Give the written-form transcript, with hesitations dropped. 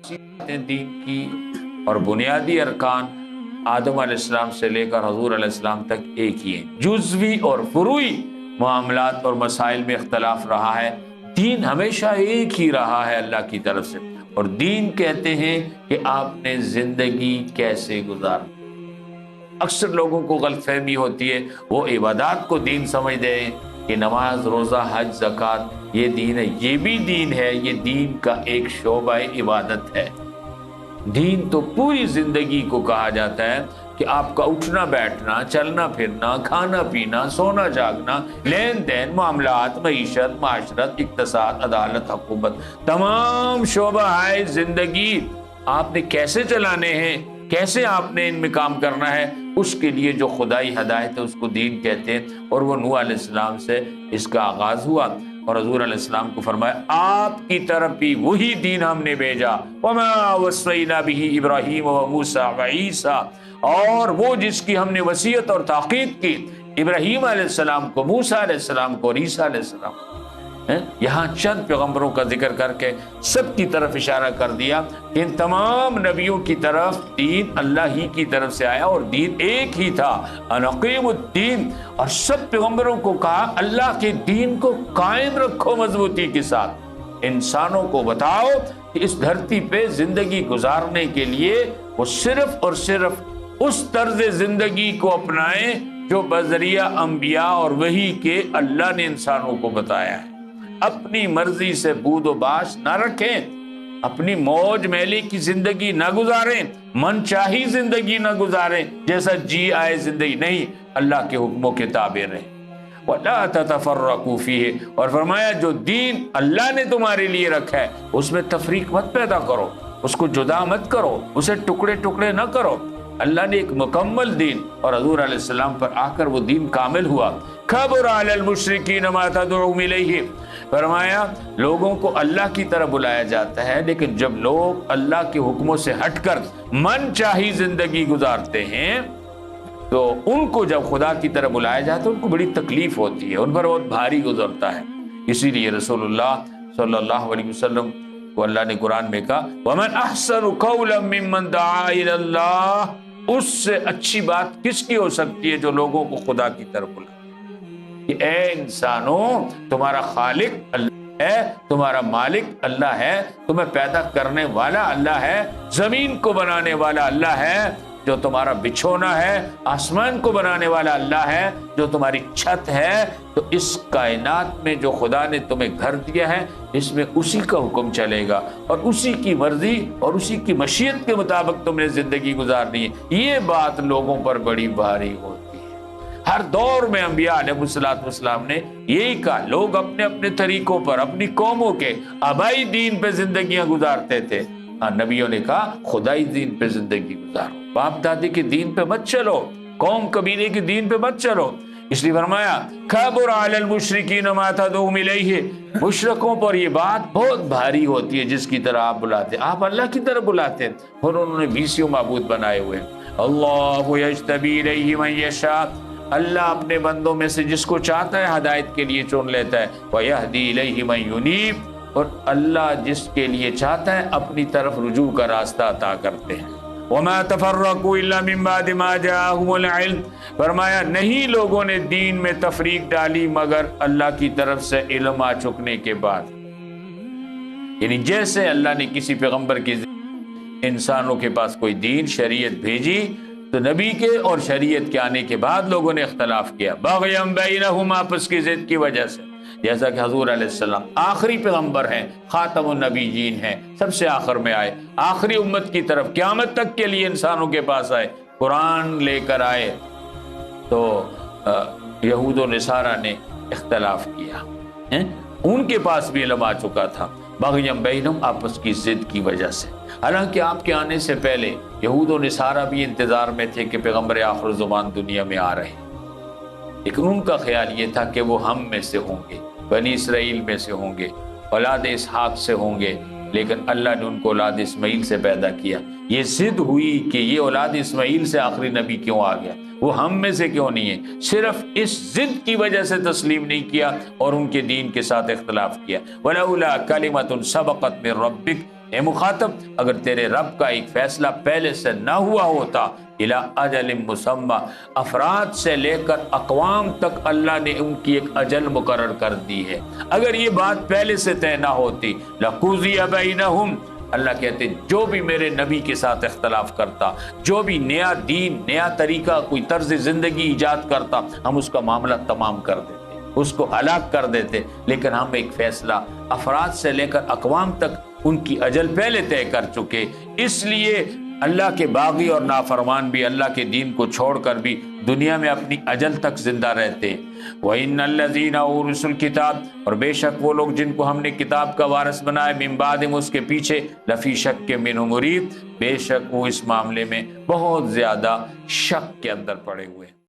چیزیں دین کی اور بنیادی ارکان آدم علیہ السلام سے لے کر حضور علیہ السلام تک ایک ہی ہیں۔ جزوی اور فروعی معاملات اور مسائل میں اختلاف رہا ہے، دین ہمیشہ ایک ہی رہا ہے اللہ کی طرف سے۔ اور دین کہتے ہیں کہ آپ نے زندگی کیسے گزارنی۔ اکثر لوگوں کو غلط فہمی ہوتی ہے، وہ عبادات کو دین سمجھتے ہیں کہ نماز، روزہ، حج، زکوٰۃ یہ دین ہے۔ یہ بھی دین ہے، یہ دین کا ایک شعبہ عبادت ہے۔ دین تو پوری زندگی کو کہا جاتا ہے کہ آپ کا اٹھنا بیٹھنا، چلنا پھرنا، کھانا پینا، سونا جاگنا، لین دین، معاملات، معیشت، معاشرت، اقتصاد، عدالت، حکومت، تمام شعبہ ہے زندگی آپ نے کیسے چلانے ہیں، کیسے آپ نے ان میں کام کرنا ہے، اس کے لیے جو خدائی ہدایت ہے اس کو دین کہتے ہیں۔ اور وہ نوح علیہ السلام سے اس کا آغاز ہوا اور حضور علیہ السلام کو فرمایا آپ کی طرف بھی وہی دین ہم نے بھیجا، وَمَا وَصَّيْنَا بِهِ إِبْرَاهِيمَ وَمُوسَىٰ وَعِيسَىٰ، اور وہ جس کی ہم نے وصیت اور تاکید کی ابراہیم علیہ السلام کو، موسیٰ علیہ السلام کو اور عیسیٰ علیہ السلام کو۔ یہاں چند پیغمبروں کا ذکر کر کے سب کی طرف اشارہ کر دیا کہ ان تمام نبیوں کی طرف دین اللہ ہی کی طرف سے آیا اور دین ایک ہی تھا، ان اقیموا الدین۔ اور سب پیغمبروں کو کہا اللہ کے دین کو قائم رکھو مضبوطی کے ساتھ۔ انسانوں کو بتاؤ کہ اس دھرتی پہ زندگی گزارنے کے لیے وہ صرف اور صرف اس طرز زندگی کو اپنائیں جو بذریعہ انبیاء اور وحی کے اللہ نے انسانوں کو بتایا ہے۔ اپنی مرضی سے بود و باش نہ رکھیں، اپنی موج میلی کی زندگی نہ گزاریں، من چاہی زندگی نہ گزاریں، جیسا جی آئے زندگی نہیں، اللہ کے حکموں کے تابع رہیں۔ وَلَا تَتَفَرَّقُوا فِيهِ، اور فرمایا جو دین اللہ نے تمہارے لیے رکھا ہے اس میں تفریق مت پیدا کرو، اس کو جدا مت کرو، اسے ٹکڑے ٹکڑے نہ کرو۔ اللہ نے ایک مکمل دین اور حضور علیہ السلام پر آ کر وہ دین کامل ہوا۔ خَبُرَ عَلَى الْمُشْرِكِينَ مَا تَدْعُوهُمْ إِلَيْهِ، فرمایا لوگوں کو اللہ کی طرف بلایا جاتا ہے، لیکن جب لوگ اللہ کے حکموں سے ہٹ کر من چاہی زندگی گزارتے ہیں تو ان کو جب خدا کی طرف بلایا جاتا ہے ان کو بڑی تکلیف ہوتی ہے، ان پر بہت بھاری گزرتا ہے۔ اسی لیے رسول اللہ صلی اللہ علیہ وسلم کو اللہ نے قرآن میں کہا وَمَنْ أَحْسَنُ قَوْلًا مِّمَّنْ دَعَا إِلَى اللَّهِ، اس سے اچھی بات کس کی ہو سکتی ہے جو لوگوں کو خدا کی طرف بلائے کہ اے انسانوں تمہارا خالق اللہ ہے، تمہارا مالک اللہ ہے، تمہیں پیدا کرنے والا اللہ ہے، زمین کو بنانے والا اللہ ہے، جو تمہارا بچھونا ہے، آسمان کو بنانے والا اللہ ہے، جو تمہاری چھت ہے۔ تو اس کائنات میں جو خدا نے تمہیں گھر دیا ہے اس میں اسی کا حکم چلے گا اور اسی کی مرضی اور اسی کی مشیت کے مطابق تم نے زندگی گزارنی ہے۔ یہ بات لوگوں پر بڑی بھاری ہوتی ہے۔ ہر دور میں انبیاء علیہ السلام نے یہی کہا، لوگ اپنے اپنے طریقوں پر اپنی قوموں کے آبائی دین پہ زندگیاں گزارتے تھے، نبیوں نے کہا خدائی دین پہ زندگی گزارو، باپ دادی کے دین پہ مت چلو، قوم قبیلے کے دین پہ مت چلو۔ اس لیے فرمایا خَبُرَ عَلَى الْمُشْرِكِينَ مَا تَدْعُوهُمْ إِلَيْهِ، مشرکوں پر یہ بات بہت بھاری ہوتی ہے جس کی طرح آپ بلاتے ہیں، آپ اللہ کی طرف بلاتے ہیں اور انہوں نے بیسیوں معبود بنائے ہوئے ہیں۔ اللہ یجتبی الیہ من یشاء، اللہ اپنے بندوں میں سے جس کو چاہتا ہے ہدایت کے لیے چن لیتا ہے، ویہدی الیہ من ینیب، اور اللہ جس کے لیے چاہتا ہے اپنی طرف رجوع کا راستہ عطا کرتے ہیں۔ وَمَا تَفَرَّقُوا إِلَّا مِن بَعْدِ مَا جَاءَهُمُ الْعِلْمُ، فرمایا نہیں لوگوں نے دین میں تفریق ڈالی مگر اللہ کی طرف سے علم آ چکنے کے بعد۔ یعنی جیسے اللہ نے کسی پیغمبر کی انسانوں کے پاس کوئی دین شریعت بھیجی تو نبی کے اور شریعت کے آنے کے بعد لوگوں نے اختلاف کیا، بغیم بینہم، آپس کی ضد کی وجہ سے۔ جیسا کہ حضور علیہ السلام آخری پیغمبر ہیں، خاتم النبیین ہیں، سب سے آخر میں آئے، آخری امت کی طرف قیامت تک کے لیے انسانوں کے پاس آئے، قرآن لے کر آئے، تو یہود و نصارہ نے اختلاف کیا، ان کے پاس بھی علم آ چکا تھا، بغیم بینہم، آپس کی ضد کی وجہ سے۔ حالانکہ آپ کے آنے سے پہلے یہود و نصارہ بھی انتظار میں تھے کہ پیغمبر آخر زمان دنیا میں آ رہے ہیں، لیکن ان کا خیال یہ تھا کہ وہ ہم میں سے ہوں گے، بنی اسرائیل میں سے ہوں گے، اولاد اسحاق سے ہوں گے، لیکن اللہ نے ان کو اولاد اسماعیل سے پیدا کیا۔ یہ ضد ہوئی کہ یہ اولاد اسماعیل سے آخری نبی کیوں آ گیا، وہ ہم میں سے کیوں نہیں ہے، صرف اس ضد کی وجہ سے تسلیم نہیں کیا اور ان کے دین کے ساتھ اختلاف کیا۔ وَلَوْلَا كَلِمَةٌ سَبَقَتْ مِن رَبِّكَ اے مخاطب اگر تیرے رب کا ایک فیصلہ پہلے سے نہ ہوا ہوتا الی اجل مسمی، افراد سے لے کر اقوام تک اللہ نے ان کی ایک اجل مقرر کر دی ہے، اگر یہ بات پہلے سے طے نہ ہوتی لقضی بینہم، اللہ کہتے جو بھی میرے نبی کے ساتھ اختلاف کرتا، جو بھی نیا دین، نیا طریقہ، کوئی طرز زندگی ایجاد کرتا، ہم اس کا معاملہ تمام کر دیتے، اس کو ہلاک کر دیتے، لیکن ہم ایک فیصلہ افراد سے لے کر اقوام تک ان کی اجل پہلے طے کر چکے، اس لیے اللہ کے باغی اور نافرمان بھی اللہ کے دین کو چھوڑ کر بھی دنیا میں اپنی اجل تک زندہ رہتے۔ وَإِنَّ الَّذِينَ أُورِثُوا الْكِتَابَ، اور بے شک وہ لوگ جن کو ہم نے کتاب کا وارث بنایا، من بعدہم اس کے پیچھے، لفی شک منہ مریب، بے شک وہ اس معاملے میں بہت زیادہ شک کے اندر پڑے ہوئے ہیں۔